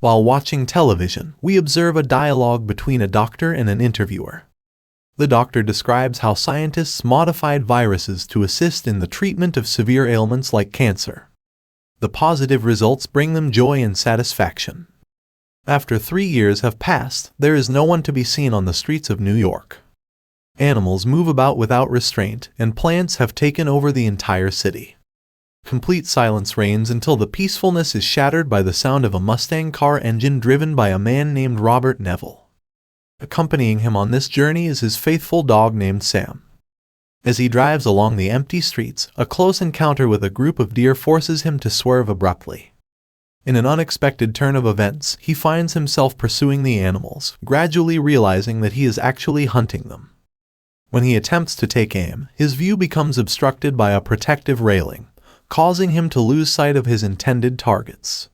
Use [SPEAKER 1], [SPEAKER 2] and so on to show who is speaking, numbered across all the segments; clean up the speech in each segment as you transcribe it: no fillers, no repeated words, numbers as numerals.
[SPEAKER 1] While watching television, we observe a dialogue between a doctor and an interviewer. The doctor describes how scientists modified viruses to assist in the treatment of severe ailments like cancer. The positive results bring them joy and satisfaction. After 3 years have passed, there is no one to be seen on the streets of New York. Animals move about without restraint, and plants have taken over the entire city. Complete silence reigns until the peacefulness is shattered by the sound of a Mustang car engine driven by a man named Robert Neville. Accompanying him on this journey is his faithful dog named Sam. As he drives along the empty streets, a close encounter with a group of deer forces him to swerve abruptly. In an unexpected turn of events, he finds himself pursuing the animals, gradually realizing that he is actually hunting them. When he attempts to take aim, his view becomes obstructed by a protective railing, causing him to lose sight of his intended targets.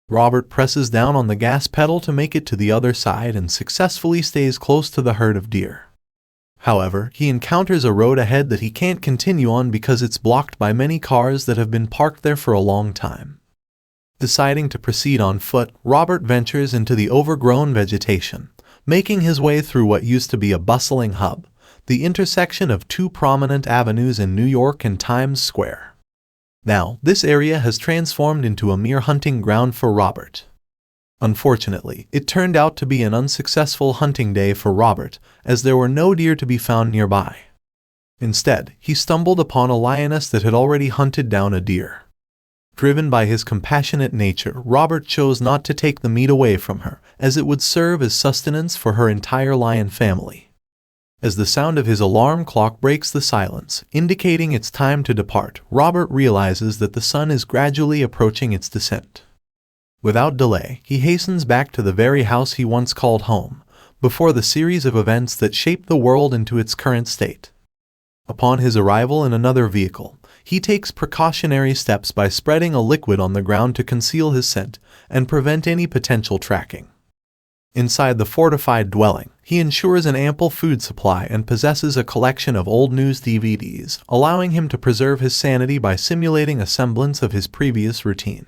[SPEAKER 1] Robert presses down on the gas pedal to make it to the other side and successfully stays close to the herd of deer. However, he encounters a road ahead that he can't continue on because it's blocked by many cars that have been parked there for a long time. Deciding to proceed on foot, Robert ventures into the overgrown vegetation, making his way through what used to be a bustling hub, the intersection of two prominent avenues in New York and Times Square. Now, this area has transformed into a mere hunting ground for Robert. Unfortunately, it turned out to be an unsuccessful hunting day for Robert, as there were no deer to be found nearby. Instead, he stumbled upon a lioness that had already hunted down a deer. Driven by his compassionate nature, Robert chose not to take the meat away from her, as it would serve as sustenance for her entire lion family. As the sound of his alarm clock breaks the silence, indicating it's time to depart, Robert realizes that the sun is gradually approaching its descent. Without delay, he hastens back to the very house he once called home, before the series of events that shaped the world into its current state. Upon his arrival in another vehicle, he takes precautionary steps by spreading a liquid on the ground to conceal his scent and prevent any potential tracking. Inside the fortified dwelling, he ensures an ample food supply and possesses a collection of old news DVDs, allowing him to preserve his sanity by simulating a semblance of his previous routine.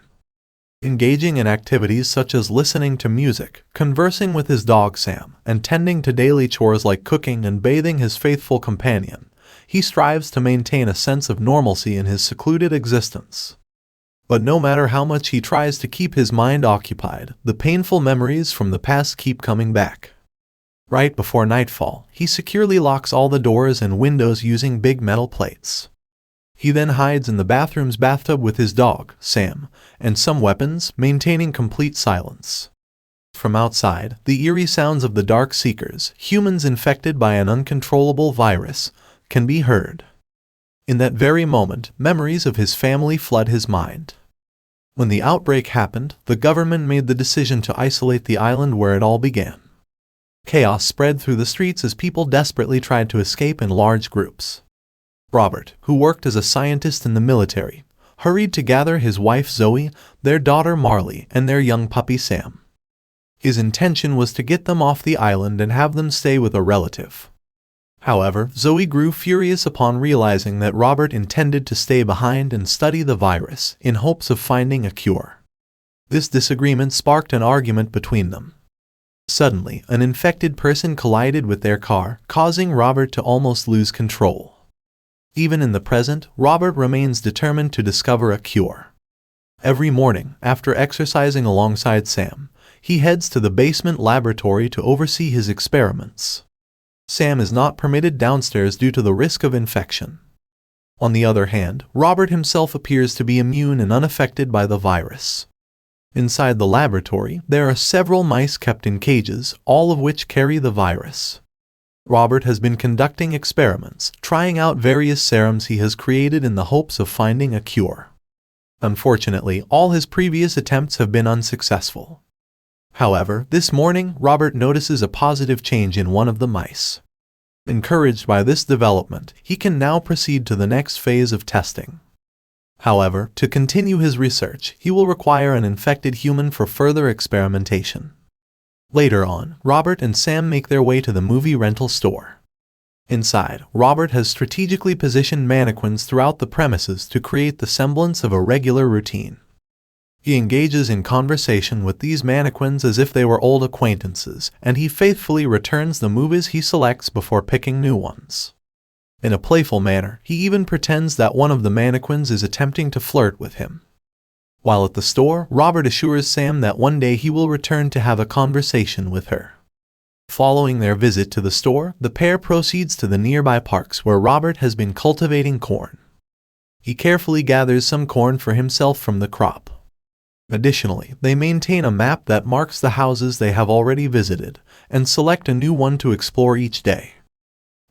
[SPEAKER 1] Engaging in activities such as listening to music, conversing with his dog Sam, and tending to daily chores like cooking and bathing his faithful companion, he strives to maintain a sense of normalcy in his secluded existence. But no matter how much he tries to keep his mind occupied, the painful memories from the past keep coming back. Right before nightfall, he securely locks all the doors and windows using big metal plates. He then hides in the bathroom's bathtub with his dog, Sam, and some weapons, maintaining complete silence. From outside, the eerie sounds of the dark seekers, humans infected by an uncontrollable virus, can be heard. In that very moment, memories of his family flood his mind. When the outbreak happened, the government made the decision to isolate the island where it all began. Chaos spread through the streets as people desperately tried to escape in large groups. Robert, who worked as a scientist in the military, hurried to gather his wife Zoe, their daughter Marley, and their young puppy Sam. His intention was to get them off the island and have them stay with a relative. However, Zoe grew furious upon realizing that Robert intended to stay behind and study the virus, in hopes of finding a cure. This disagreement sparked an argument between them. Suddenly, an infected person collided with their car, causing Robert to almost lose control. Even in the present, Robert remains determined to discover a cure. Every morning, after exercising alongside Sam, he heads to the basement laboratory to oversee his experiments. Sam is not permitted downstairs due to the risk of infection. On the other hand, Robert himself appears to be immune and unaffected by the virus. Inside the laboratory, there are several mice kept in cages, all of which carry the virus. Robert has been conducting experiments, trying out various serums he has created in the hopes of finding a cure. Unfortunately, all his previous attempts have been unsuccessful. However, this morning, Robert notices a positive change in one of the mice. Encouraged by this development, he can now proceed to the next phase of testing. However, to continue his research, he will require an infected human for further experimentation. Later on, Robert and Sam make their way to the movie rental store. Inside, Robert has strategically positioned mannequins throughout the premises to create the semblance of a regular routine. He engages in conversation with these mannequins as if they were old acquaintances, and he faithfully returns the movies he selects before picking new ones. In a playful manner, he even pretends that one of the mannequins is attempting to flirt with him. While at the store, Robert assures Sam that one day he will return to have a conversation with her. Following their visit to the store, the pair proceeds to the nearby parks where Robert has been cultivating corn. He carefully gathers some corn for himself from the crop. Additionally, they maintain a map that marks the houses they have already visited, and select a new one to explore each day.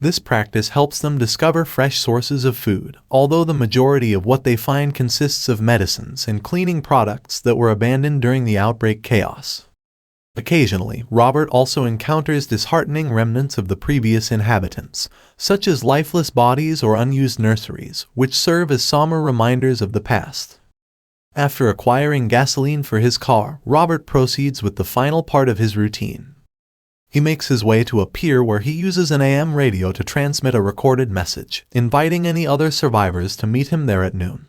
[SPEAKER 1] This practice helps them discover fresh sources of food, although the majority of what they find consists of medicines and cleaning products that were abandoned during the outbreak chaos. Occasionally, Robert also encounters disheartening remnants of the previous inhabitants, such as lifeless bodies or unused nurseries, which serve as somber reminders of the past. After acquiring gasoline for his car, Robert proceeds with the final part of his routine. He makes his way to a pier where he uses an AM radio to transmit a recorded message, inviting any other survivors to meet him there at noon.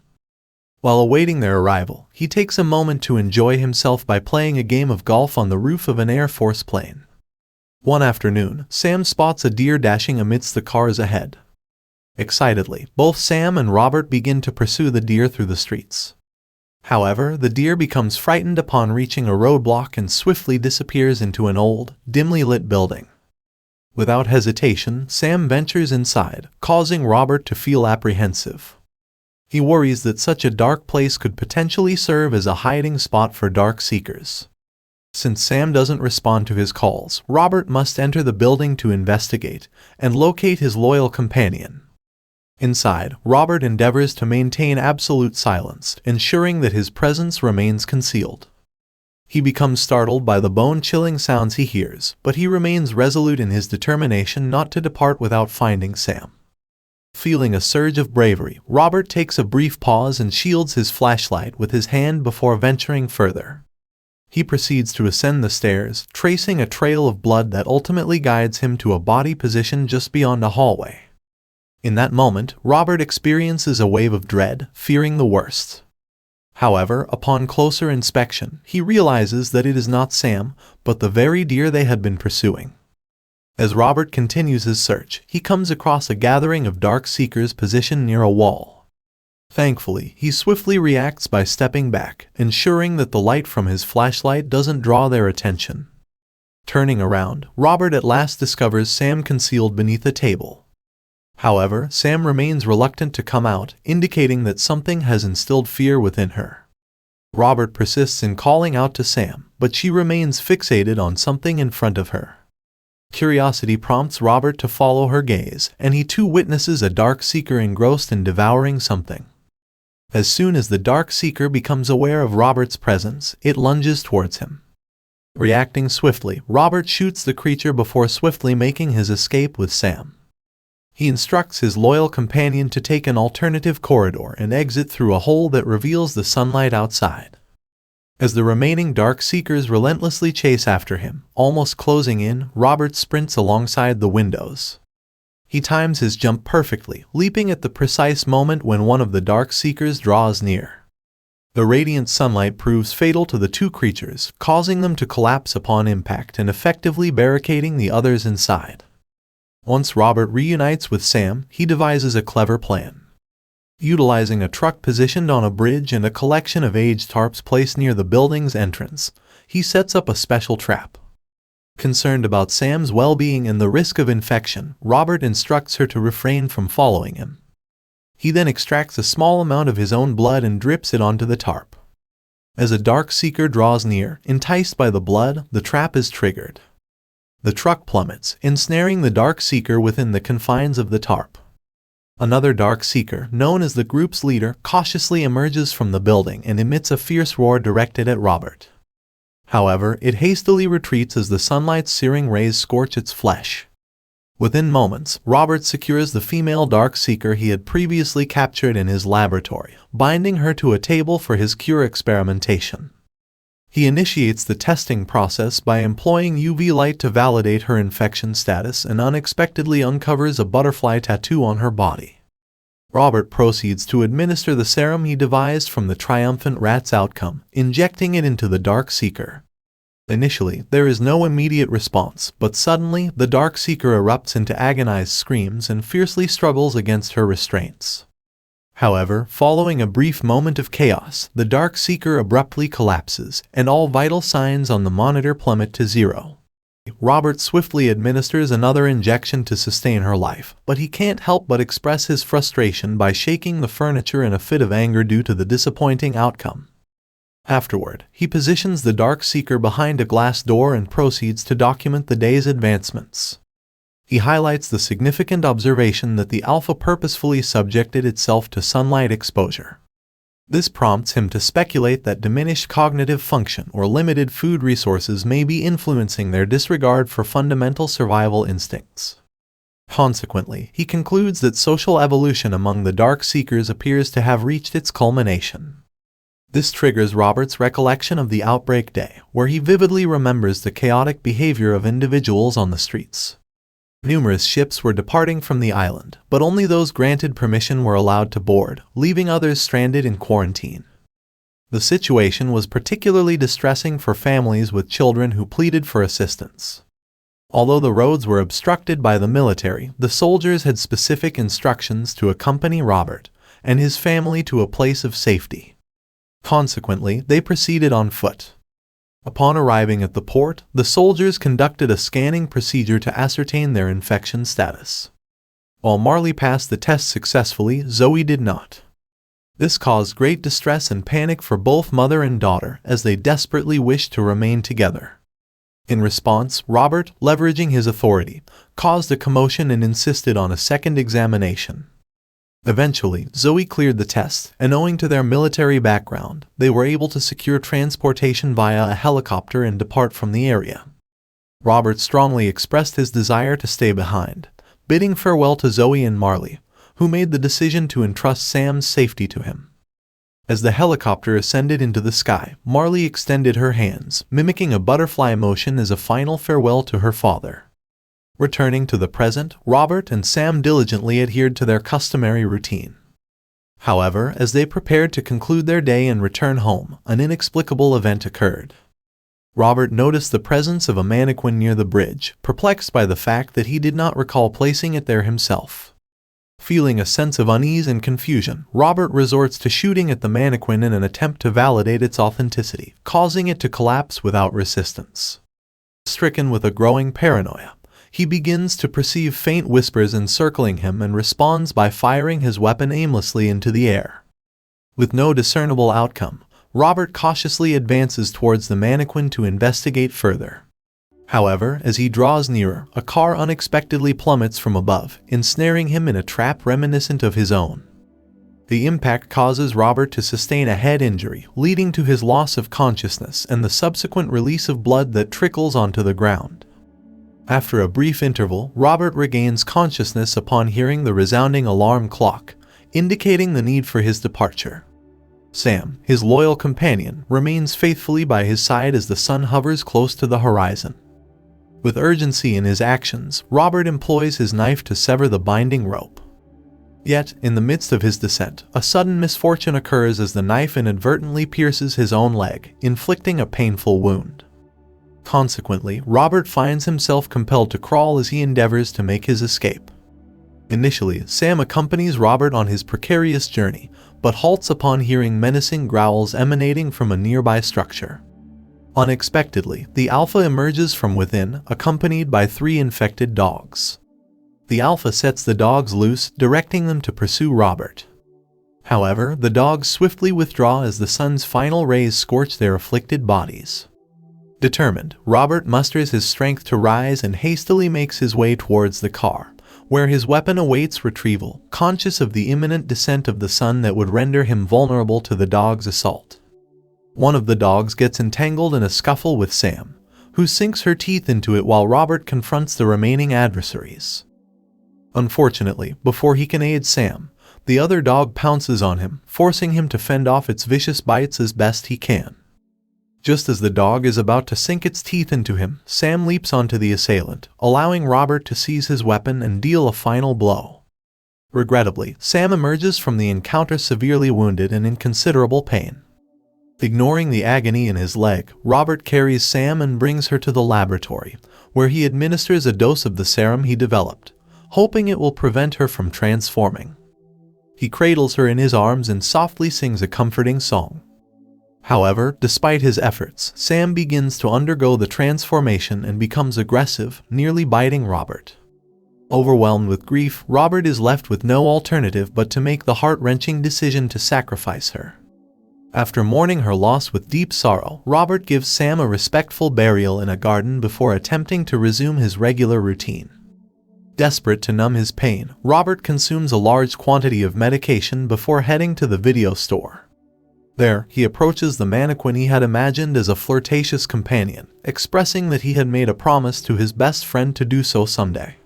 [SPEAKER 1] While awaiting their arrival, he takes a moment to enjoy himself by playing a game of golf on the roof of an Air Force plane. One afternoon, Sam spots a deer dashing amidst the cars ahead. Excitedly, both Sam and Robert begin to pursue the deer through the streets. However, the deer becomes frightened upon reaching a roadblock and swiftly disappears into an old, dimly lit building. Without hesitation, Sam ventures inside, causing Robert to feel apprehensive. He worries that such a dark place could potentially serve as a hiding spot for dark seekers. Since Sam doesn't respond to his calls, Robert must enter the building to investigate and locate his loyal companion. Inside, Robert endeavors to maintain absolute silence, ensuring that his presence remains concealed. He becomes startled by the bone-chilling sounds he hears, but he remains resolute in his determination not to depart without finding Sam. Feeling a surge of bravery, Robert takes a brief pause and shields his flashlight with his hand before venturing further. He proceeds to ascend the stairs, tracing a trail of blood that ultimately guides him to a body positioned just beyond a hallway. In that moment, Robert experiences a wave of dread, fearing the worst. However, upon closer inspection, he realizes that it is not Sam, but the very deer they had been pursuing. As Robert continues his search, he comes across a gathering of dark seekers positioned near a wall. Thankfully, he swiftly reacts by stepping back, ensuring that the light from his flashlight doesn't draw their attention. Turning around, Robert at last discovers Sam concealed beneath a table. However, Sam remains reluctant to come out, indicating that something has instilled fear within her. Robert persists in calling out to Sam, but she remains fixated on something in front of her. Curiosity prompts Robert to follow her gaze, and he too witnesses a dark seeker engrossed in devouring something. As soon as the dark seeker becomes aware of Robert's presence, it lunges towards him. Reacting swiftly, Robert shoots the creature before swiftly making his escape with Sam. He instructs his loyal companion to take an alternative corridor and exit through a hole that reveals the sunlight outside. As the remaining dark seekers relentlessly chase after him, almost closing in, Robert sprints alongside the windows. He times his jump perfectly, leaping at the precise moment when one of the dark seekers draws near. The radiant sunlight proves fatal to the two creatures, causing them to collapse upon impact and effectively barricading the others inside. Once Robert reunites with Sam, he devises a clever plan. Utilizing a truck positioned on a bridge and a collection of aged tarps placed near the building's entrance, he sets up a special trap. Concerned about Sam's well-being and the risk of infection, Robert instructs her to refrain from following him. He then extracts a small amount of his own blood and drips it onto the tarp. As a dark seeker draws near, enticed by the blood, the trap is triggered. The truck plummets, ensnaring the dark seeker within the confines of the tarp. Another dark seeker, known as the group's leader, cautiously emerges from the building and emits a fierce roar directed at Robert. However, it hastily retreats as the sunlight's searing rays scorch its flesh. Within moments, Robert secures the female dark seeker he had previously captured in his laboratory, binding her to a table for his cure experimentation. He initiates the testing process by employing UV light to validate her infection status and unexpectedly uncovers a butterfly tattoo on her body. Robert proceeds to administer the serum he devised from the triumphant rat's outcome, injecting it into the Dark Seeker. Initially, there is no immediate response, but suddenly, the Dark Seeker erupts into agonized screams and fiercely struggles against her restraints. However, following a brief moment of chaos, the Dark Seeker abruptly collapses, and all vital signs on the monitor plummet to zero. Robert swiftly administers another injection to sustain her life, but he can't help but express his frustration by shaking the furniture in a fit of anger due to the disappointing outcome. Afterward, he positions the Dark Seeker behind a glass door and proceeds to document the day's advancements. He highlights the significant observation that the Alpha purposefully subjected itself to sunlight exposure. This prompts him to speculate that diminished cognitive function or limited food resources may be influencing their disregard for fundamental survival instincts. Consequently, he concludes that social evolution among the Dark Seekers appears to have reached its culmination. This triggers Robert's recollection of the outbreak day, where he vividly remembers the chaotic behavior of individuals on the streets. Numerous ships were departing from the island, but only those granted permission were allowed to board, leaving others stranded in quarantine. The situation was particularly distressing for families with children who pleaded for assistance. Although the roads were obstructed by the military, the soldiers had specific instructions to accompany Robert and his family to a place of safety. Consequently, they proceeded on foot. Upon arriving at the port, the soldiers conducted a scanning procedure to ascertain their infection status. While Marley passed the test successfully, Zoe did not. This caused great distress and panic for both mother and daughter, as they desperately wished to remain together. In response, Robert, leveraging his authority, caused a commotion and insisted on a second examination. Eventually, Zoe cleared the test, and owing to their military background, they were able to secure transportation via a helicopter and depart from the area. Robert strongly expressed his desire to stay behind, bidding farewell to Zoe and Marley, who made the decision to entrust Sam's safety to him. As the helicopter ascended into the sky, Marley extended her hands, mimicking a butterfly motion as a final farewell to her father. Returning to the present, Robert and Sam diligently adhered to their customary routine. However, as they prepared to conclude their day and return home, an inexplicable event occurred. Robert noticed the presence of a mannequin near the bridge, perplexed by the fact that he did not recall placing it there himself. Feeling a sense of unease and confusion, Robert resorts to shooting at the mannequin in an attempt to validate its authenticity, causing it to collapse without resistance. Stricken with a growing paranoia, he begins to perceive faint whispers encircling him and responds by firing his weapon aimlessly into the air. With no discernible outcome, Robert cautiously advances towards the mannequin to investigate further. However, as he draws nearer, a car unexpectedly plummets from above, ensnaring him in a trap reminiscent of his own. The impact causes Robert to sustain a head injury, leading to his loss of consciousness and the subsequent release of blood that trickles onto the ground. After a brief interval, Robert regains consciousness upon hearing the resounding alarm clock, indicating the need for his departure. Sam, his loyal companion, remains faithfully by his side as the sun hovers close to the horizon. With urgency in his actions, Robert employs his knife to sever the binding rope. Yet, in the midst of his descent, a sudden misfortune occurs as the knife inadvertently pierces his own leg, inflicting a painful wound. Consequently, Robert finds himself compelled to crawl as he endeavors to make his escape. Initially, Sam accompanies Robert on his precarious journey, but halts upon hearing menacing growls emanating from a nearby structure. Unexpectedly, the Alpha emerges from within, accompanied by 3 infected dogs. The Alpha sets the dogs loose, directing them to pursue Robert. However, the dogs swiftly withdraw as the sun's final rays scorch their afflicted bodies. Determined, Robert musters his strength to rise and hastily makes his way towards the car, where his weapon awaits retrieval, conscious of the imminent descent of the sun that would render him vulnerable to the dog's assault. One of the dogs gets entangled in a scuffle with Sam, who sinks her teeth into it while Robert confronts the remaining adversaries. Unfortunately, before he can aid Sam, the other dog pounces on him, forcing him to fend off its vicious bites as best he can. Just as the dog is about to sink its teeth into him, Sam leaps onto the assailant, allowing Robert to seize his weapon and deal a final blow. Regrettably, Sam emerges from the encounter severely wounded and in considerable pain. Ignoring the agony in his leg, Robert carries Sam and brings her to the laboratory, where he administers a dose of the serum he developed, hoping it will prevent her from transforming. He cradles her in his arms and softly sings a comforting song. However, despite his efforts, Sam begins to undergo the transformation and becomes aggressive, nearly biting Robert. Overwhelmed with grief, Robert is left with no alternative but to make the heart-wrenching decision to sacrifice her. After mourning her loss with deep sorrow, Robert gives Sam a respectful burial in a garden before attempting to resume his regular routine. Desperate to numb his pain, Robert consumes a large quantity of medication before heading to the video store. There, he approaches the mannequin he had imagined as a flirtatious companion, expressing that he had made a promise to his best friend to do so someday.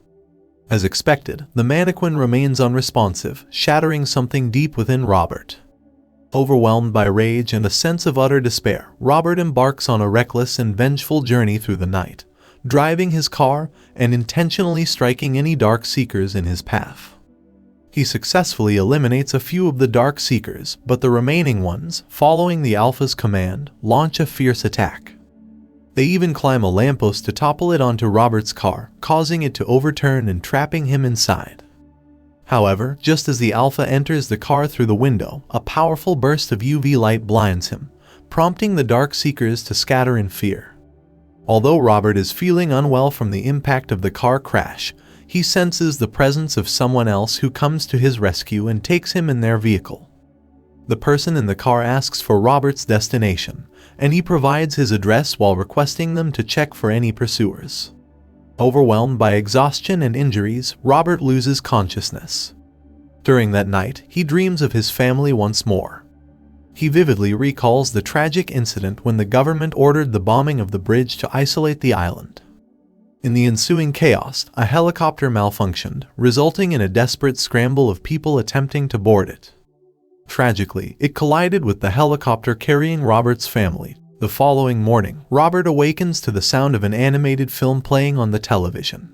[SPEAKER 1] As expected, the mannequin remains unresponsive, shattering something deep within Robert. Overwhelmed by rage and a sense of utter despair, Robert embarks on a reckless and vengeful journey through the night, driving his car and intentionally striking any dark seekers in his path. He successfully eliminates a few of the dark seekers, but the remaining ones, following the Alpha's command, launch a fierce attack. They even climb a lamppost to topple it onto Robert's car, causing it to overturn and trapping him inside. However, just as the Alpha enters the car through the window, a powerful burst of UV light blinds him, prompting the dark seekers to scatter in fear. Although Robert is feeling unwell from the impact of the car crash, he senses the presence of someone else who comes to his rescue and takes him in their vehicle. The person in the car asks for Robert's destination, and he provides his address while requesting them to check for any pursuers. Overwhelmed by exhaustion and injuries, Robert loses consciousness. During that night, he dreams of his family once more. He vividly recalls the tragic incident when the government ordered the bombing of the bridge to isolate the island. In the ensuing chaos, a helicopter malfunctioned, resulting in a desperate scramble of people attempting to board it. Tragically, it collided with the helicopter carrying Robert's family. The following morning, Robert awakens to the sound of an animated film playing on the television.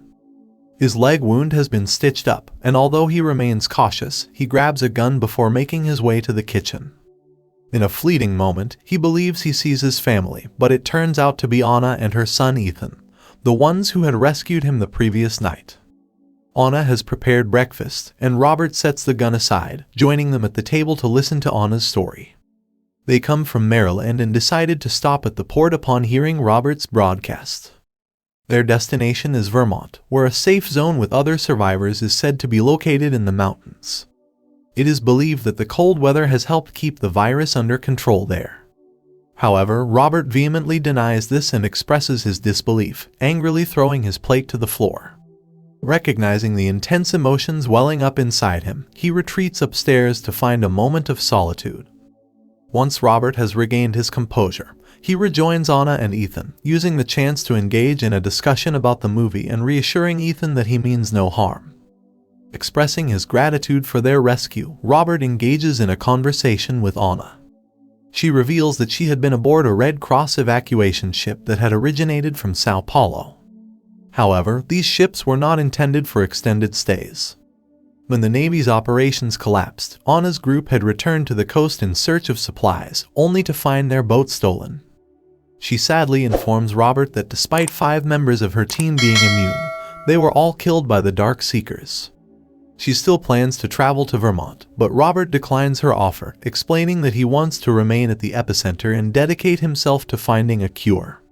[SPEAKER 1] His leg wound has been stitched up, and although he remains cautious, he grabs a gun before making his way to the kitchen. In a fleeting moment, he believes he sees his family, but it turns out to be Anna and her son Ethan, the ones who had rescued him the previous night. Anna has prepared breakfast, and Robert sets the gun aside, joining them at the table to listen to Anna's story. They come from Maryland and decided to stop at the port upon hearing Robert's broadcast. Their destination is Vermont, where a safe zone with other survivors is said to be located in the mountains. It is believed that the cold weather has helped keep the virus under control there. However, Robert vehemently denies this and expresses his disbelief, angrily throwing his plate to the floor. Recognizing the intense emotions welling up inside him, he retreats upstairs to find a moment of solitude. Once Robert has regained his composure, he rejoins Anna and Ethan, using the chance to engage in a discussion about the movie and reassuring Ethan that he means no harm. Expressing his gratitude for their rescue, Robert engages in a conversation with Anna. She reveals that she had been aboard a Red Cross evacuation ship that had originated from Sao Paulo. However, these ships were not intended for extended stays. When the Navy's operations collapsed, Anna's group had returned to the coast in search of supplies, only to find their boat stolen. She sadly informs Robert that despite 5 members of her team being immune, they were all killed by the Dark Seekers. She still plans to travel to Vermont, but Robert declines her offer, explaining that he wants to remain at the epicenter and dedicate himself to finding a cure.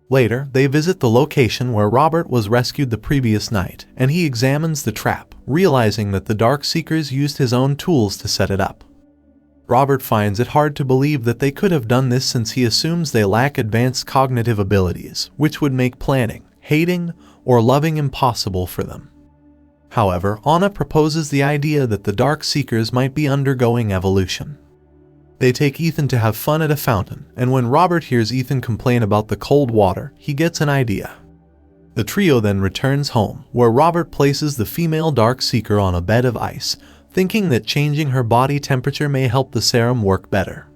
[SPEAKER 1] Later, they visit the location where Robert was rescued the previous night, and he examines the trap, realizing that the Dark Seekers used his own tools to set it up. Robert finds it hard to believe that they could have done this since he assumes they lack advanced cognitive abilities, which would make planning, hating, or loving impossible for them. However, Anna proposes the idea that the Dark Seekers might be undergoing evolution. They take Ethan to have fun at a fountain, and when Robert hears Ethan complain about the cold water, he gets an idea. The trio then returns home, where Robert places the female Dark Seeker on a bed of ice, thinking that changing her body temperature may help the serum work better.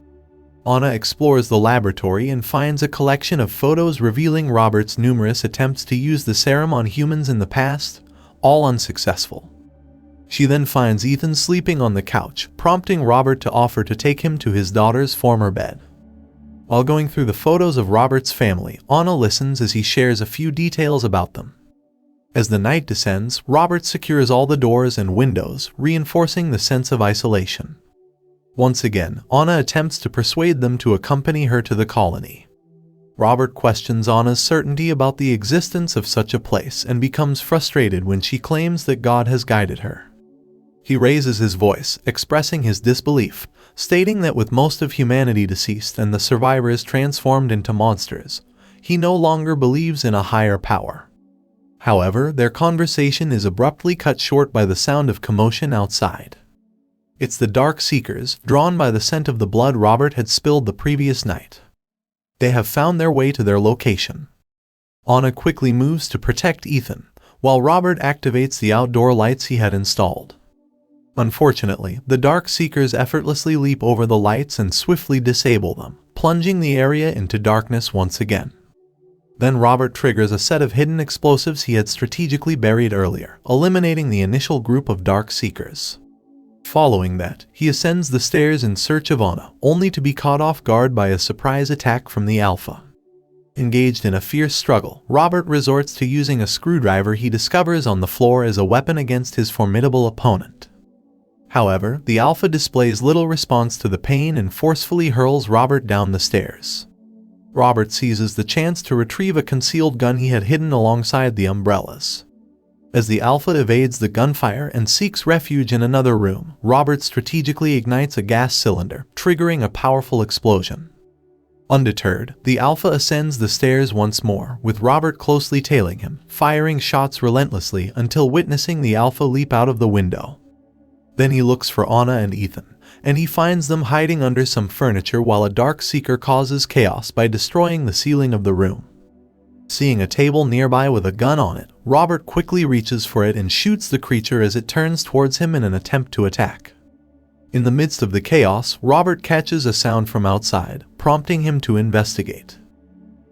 [SPEAKER 1] Anna explores the laboratory and finds a collection of photos revealing Robert's numerous attempts to use the serum on humans in the past, all unsuccessful. She then finds Ethan sleeping on the couch, prompting Robert to offer to take him to his daughter's former bed. While going through the photos of Robert's family, Anna listens as he shares a few details about them. As the night descends, Robert secures all the doors and windows, reinforcing the sense of isolation. Once again, Anna attempts to persuade them to accompany her to the colony. Robert questions Anna's certainty about the existence of such a place and becomes frustrated when she claims that God has guided her. He raises his voice, expressing his disbelief, stating that with most of humanity deceased and the survivors transformed into monsters, he no longer believes in a higher power. However, their conversation is abruptly cut short by the sound of commotion outside. It's the Dark Seekers, drawn by the scent of the blood Robert had spilled the previous night. They have found their way to their location. Anna quickly moves to protect Ethan, while Robert activates the outdoor lights he had installed. Unfortunately, the Dark Seekers effortlessly leap over the lights and swiftly disable them, plunging the area into darkness once again. Then Robert triggers a set of hidden explosives he had strategically buried earlier, eliminating the initial group of Dark Seekers. Following that, he ascends the stairs in search of Anna, only to be caught off guard by a surprise attack from the Alpha. Engaged in a fierce struggle, Robert resorts to using a screwdriver he discovers on the floor as a weapon against his formidable opponent. However, the Alpha displays little response to the pain and forcefully hurls Robert down the stairs. Robert seizes the chance to retrieve a concealed gun he had hidden alongside the umbrellas. As the Alpha evades the gunfire and seeks refuge in another room, Robert strategically ignites a gas cylinder, triggering a powerful explosion. Undeterred, the Alpha ascends the stairs once more, with Robert closely tailing him, firing shots relentlessly until witnessing the Alpha leap out of the window. Then he looks for Anna and Ethan, and he finds them hiding under some furniture while a Dark Seeker causes chaos by destroying the ceiling of the room. Seeing a table nearby with a gun on it, Robert quickly reaches for it and shoots the creature as it turns towards him in an attempt to attack. In the midst of the chaos, Robert catches a sound from outside, prompting him to investigate.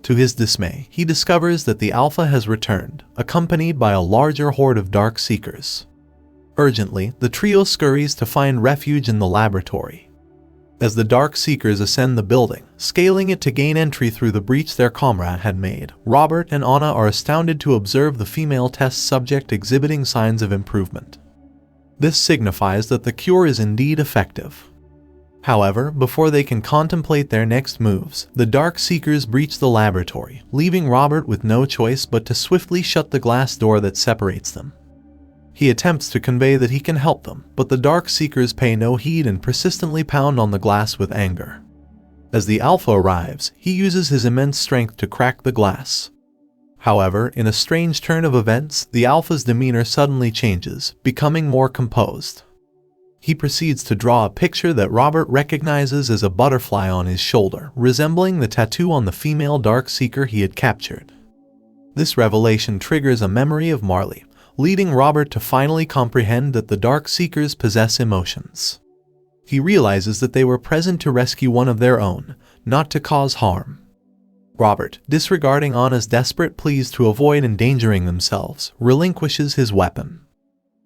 [SPEAKER 1] To his dismay, he discovers that the Alpha has returned, accompanied by a larger horde of Dark Seekers. Urgently, the trio scurries to find refuge in the laboratory. As the Dark Seekers ascend the building, scaling it to gain entry through the breach their comrade had made, Robert and Anna are astounded to observe the female test subject exhibiting signs of improvement. This signifies that the cure is indeed effective. However, before they can contemplate their next moves, the Dark Seekers breach the laboratory, leaving Robert with no choice but to swiftly shut the glass door that separates them. He attempts to convey that he can help them, but the Dark Seekers pay no heed and persistently pound on the glass with anger. As the Alpha arrives, he uses his immense strength to crack the glass. However, in a strange turn of events, the Alpha's demeanor suddenly changes, becoming more composed. He proceeds to draw a picture that Robert recognizes as a butterfly on his shoulder, resembling the tattoo on the female Dark Seeker he had captured. This revelation triggers a memory of Marley, leading Robert to finally comprehend that the Dark Seekers possess emotions. He realizes that they were present to rescue one of their own, not to cause harm. Robert, disregarding Anna's desperate pleas to avoid endangering themselves, relinquishes his weapon.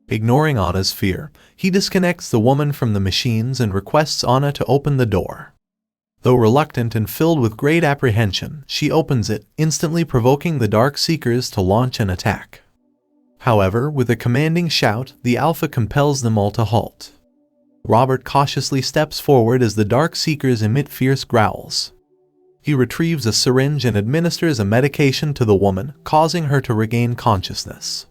[SPEAKER 1] Ignoring Anna's fear, he disconnects the woman from the machines and requests Anna to open the door. Though reluctant and filled with great apprehension, she opens it, instantly provoking the Dark Seekers to launch an attack. However, with a commanding shout, the Alpha compels them all to halt. Robert cautiously steps forward as the Dark Seekers emit fierce growls. He retrieves a syringe and administers a medication to the woman, causing her to regain consciousness.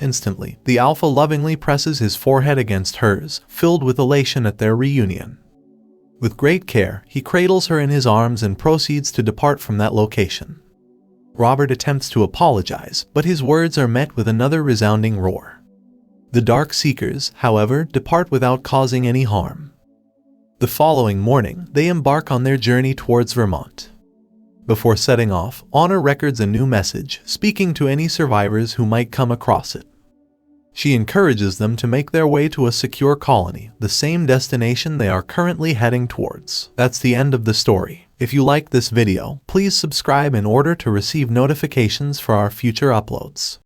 [SPEAKER 1] Instantly, the Alpha lovingly presses his forehead against hers, filled with elation at their reunion. With great care, he cradles her in his arms and proceeds to depart from that location. Robert attempts to apologize, but his words are met with another resounding roar. The Dark Seekers, however, depart without causing any harm. The following morning, they embark on their journey towards Vermont. Before setting off, Anna records a new message, speaking to any survivors who might come across it. She encourages them to make their way to a secure colony, the same destination they are currently heading towards. That's the end of the story. If you liked this video, please subscribe in order to receive notifications for our future uploads.